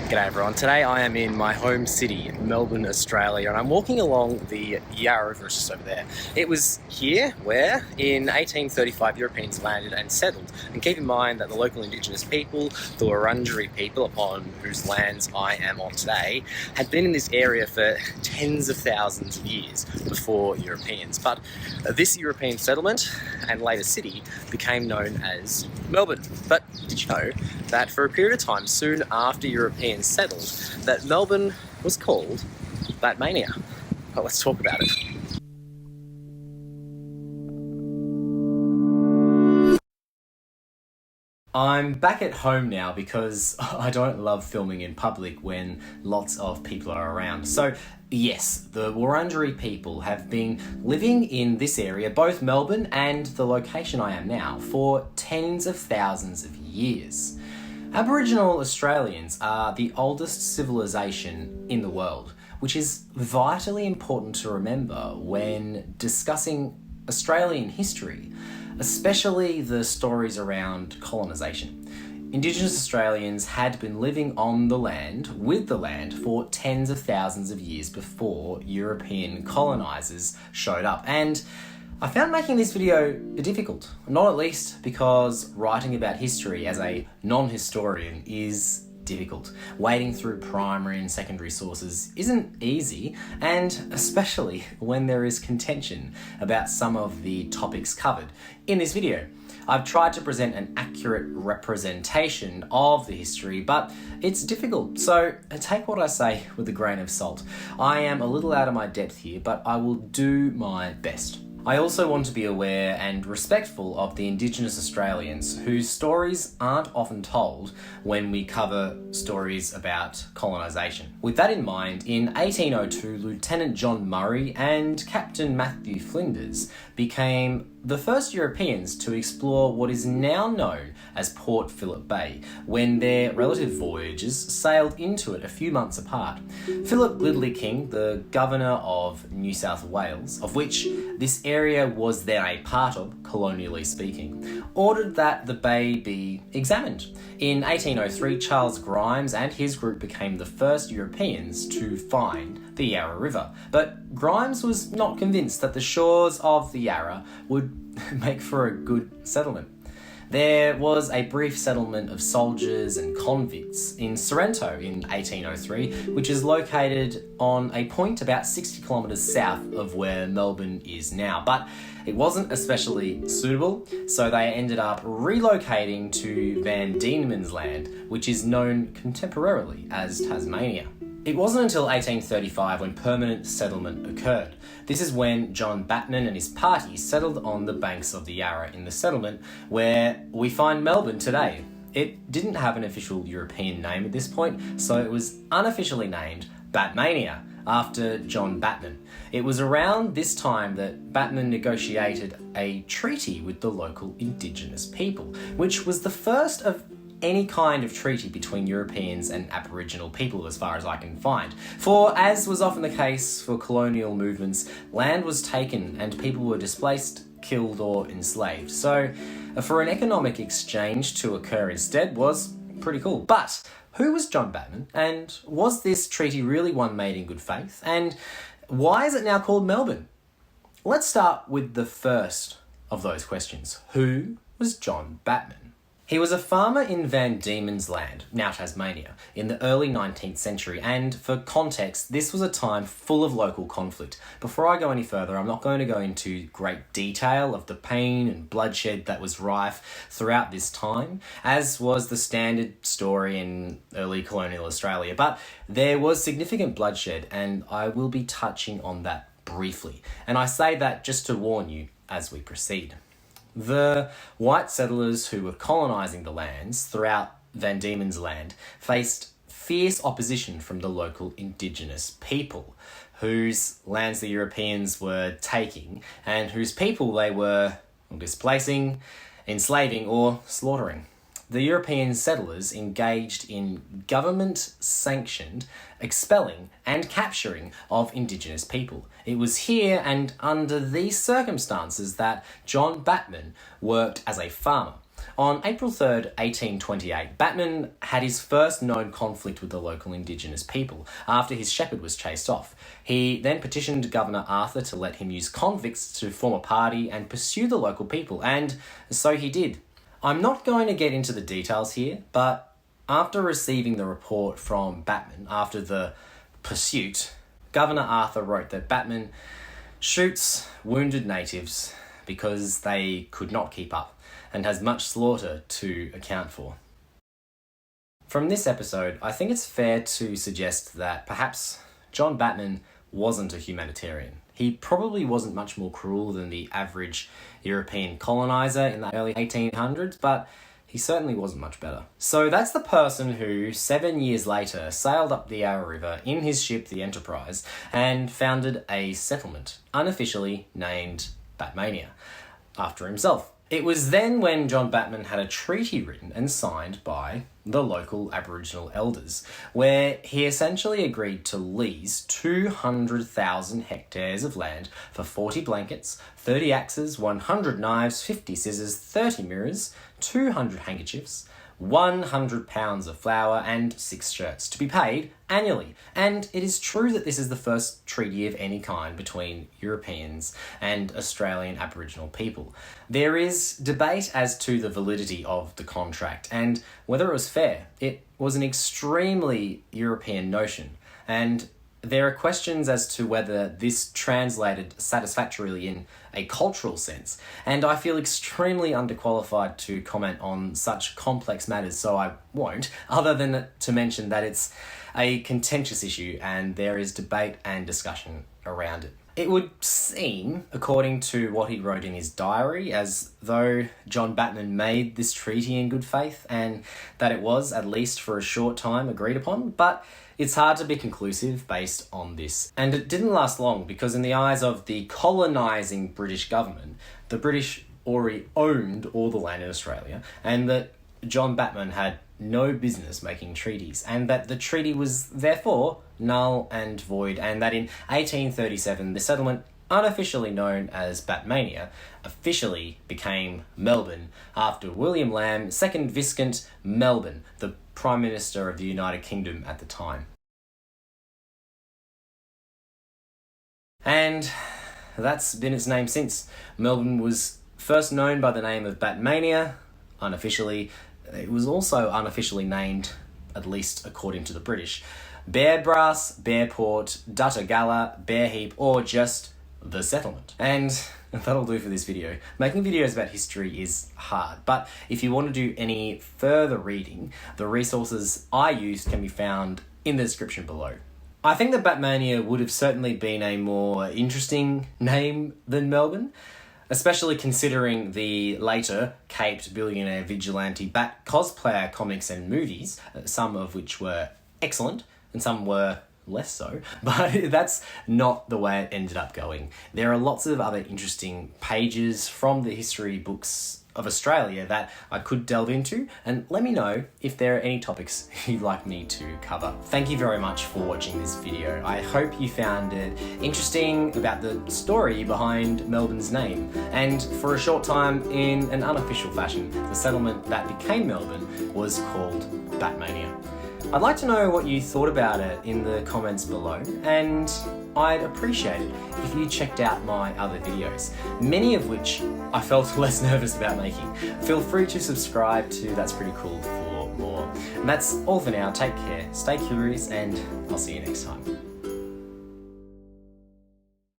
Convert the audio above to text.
G'day everyone. Today I am in my home city, Melbourne, Australia, and I'm walking along the Yarra River just over there. It was here where, in 1835, Europeans landed and settled. And keep in mind that the local indigenous people, the Wurundjeri people, upon whose lands I am on today, had been in this area for tens of thousands of years before Europeans. But this European settlement and later city became known as Melbourne. But did you know that for a period of time soon after Europeans settled, that Melbourne was called Batmania? Well, let's talk about it. I'm back at home now because I don't love filming in public when lots of people are around. So yes, the Wurundjeri people have been living in this area, both Melbourne and the location I am now, for tens of thousands of years. Aboriginal Australians are the oldest civilization in the world, which is vitally important to remember when discussing Australian history, especially the stories around colonisation. Indigenous Australians had been living on the land, with the land, for tens of thousands of years before European colonisers showed up. And I found making this video difficult, not at least because writing about history as a non-historian is difficult. Wading through primary and secondary sources isn't easy, and especially when there is contention about some of the topics covered in this video. I've tried to present an accurate representation of the history, but it's difficult, so take what I say with a grain of salt. I am a little out of my depth here, but I will do my best. I also want to be aware and respectful of the Indigenous Australians whose stories aren't often told when we cover stories about colonisation. With that in mind, in 1802, Lieutenant John Murray and Captain Matthew Flinders became the first Europeans to explore what is now known as Port Phillip Bay, when their relative voyages sailed into it a few months apart. Philip Gridley King, the Governor of New South Wales, of which this area was then a part of, colonially speaking, ordered that the bay be examined. In 1803, Charles Grimes and his group became the first Europeans to find the Yarra River, but Grimes was not convinced that the shores of the Yarra would make for a good settlement. There was a brief settlement of soldiers and convicts in Sorrento in 1803, which is located on a point about 60 kilometres south of where Melbourne is now. But it wasn't especially suitable, so they ended up relocating to Van Diemen's Land, which is known contemporarily as Tasmania. It wasn't until 1835 when permanent settlement occurred. This is when John Batman and his party settled on the banks of the Yarra in the settlement where we find Melbourne today. It didn't have an official European name at this point, so it was unofficially named Batmania after John Batman. It was around this time that Batman negotiated a treaty with the local Indigenous people, which was the first of any kind of treaty between Europeans and Aboriginal people as far as I can find. For, as was often the case for colonial movements, land was taken and people were displaced, killed or enslaved. So for an economic exchange to occur instead was pretty cool. But who was John Batman, and was this treaty really one made in good faith? And why is it now called Melbourne? Let's start with the first of those questions. Who was John Batman? He was a farmer in Van Diemen's Land, now Tasmania, in the early 19th century, and for context, this was a time full of local conflict. Before I go any further, I'm not going to go into great detail of the pain and bloodshed that was rife throughout this time, as was the standard story in early colonial Australia, but there was significant bloodshed, and I will be touching on that briefly. And I say that just to warn you as we proceed. The white settlers who were colonising the lands throughout Van Diemen's Land faced fierce opposition from the local Indigenous people, whose lands the Europeans were taking and whose people they were displacing, enslaving or slaughtering. The European settlers engaged in government-sanctioned expelling and capturing of Indigenous people. It was here and under these circumstances that John Batman worked as a farmer. On April 3rd, 1828, Batman had his first known conflict with the local Indigenous people after his shepherd was chased off. He then petitioned Governor Arthur to let him use convicts to form a party and pursue the local people, and so he did. I'm not going to get into the details here, but after receiving the report from Batman after the pursuit, Governor Arthur wrote that Batman shoots wounded natives because they could not keep up and has much slaughter to account for. From this episode, I think it's fair to suggest that perhaps John Batman wasn't a humanitarian. He probably wasn't much more cruel than the average European coloniser in the early 1800s, but he certainly wasn't much better. So that's the person who, 7 years later, sailed up the Yarra River in his ship, the Enterprise, and founded a settlement, unofficially named Batmania, after himself. It was then when John Batman had a treaty written and signed by the local Aboriginal elders, where he essentially agreed to lease 200,000 hectares of land for 40 blankets, 30 axes, 100 knives, 50 scissors, 30 mirrors, 200 handkerchiefs, 100 pounds of flour, and 6 shirts, to be paid annually. And it is true that this is the first treaty of any kind between Europeans and Australian Aboriginal people. There is debate as to the validity of the contract and whether it was fair. It was an extremely European notion, and there are questions as to whether this translated satisfactorily in a cultural sense, and I feel extremely underqualified to comment on such complex matters, so I won't, other than to mention that it's a contentious issue and there is debate and discussion around it. It would seem, according to what he wrote in his diary, as though John Batman made this treaty in good faith and that it was, at least for a short time, agreed upon, but it's hard to be conclusive based on this. And it didn't last long because in the eyes of the colonising British government, the British already owned all the land in Australia, and that John Batman had no business making treaties, and that the treaty was therefore null and void, and that in 1837 the settlement, unofficially known as Batmania, officially became Melbourne after William Lamb, 2nd Viscount Melbourne, the Prime Minister of the United Kingdom at the time. And that's been its name since. Melbourne was first known by the name of Batmania, unofficially. It was also unofficially named, at least according to the British, Bearbrass, Bearport, Duttagalla, Bearheap, or just the settlement. And that'll do for this video. Making videos about history is hard, but if you want to do any further reading, the resources I used can be found in the description below. I think that Batmania would have certainly been a more interesting name than Melbourne, especially considering the later caped billionaire vigilante Bat cosplayer comics and movies, some of which were excellent and some were less so, but that's not the way it ended up going. There are lots of other interesting pages from the history books of Australia that I could delve into, and let me know if there are any topics you'd like me to cover. Thank you very much for watching this video. I hope you found it interesting about the story behind Melbourne's name, and for a short time, in an unofficial fashion, the settlement that became Melbourne was called Batmania. I'd like to know what you thought about it in the comments below, and I'd appreciate it if you checked out my other videos, many of which I felt less nervous about making. Feel free to subscribe to That's Pretty Cool for more. And that's all for now. Take care, stay curious, and I'll see you next time.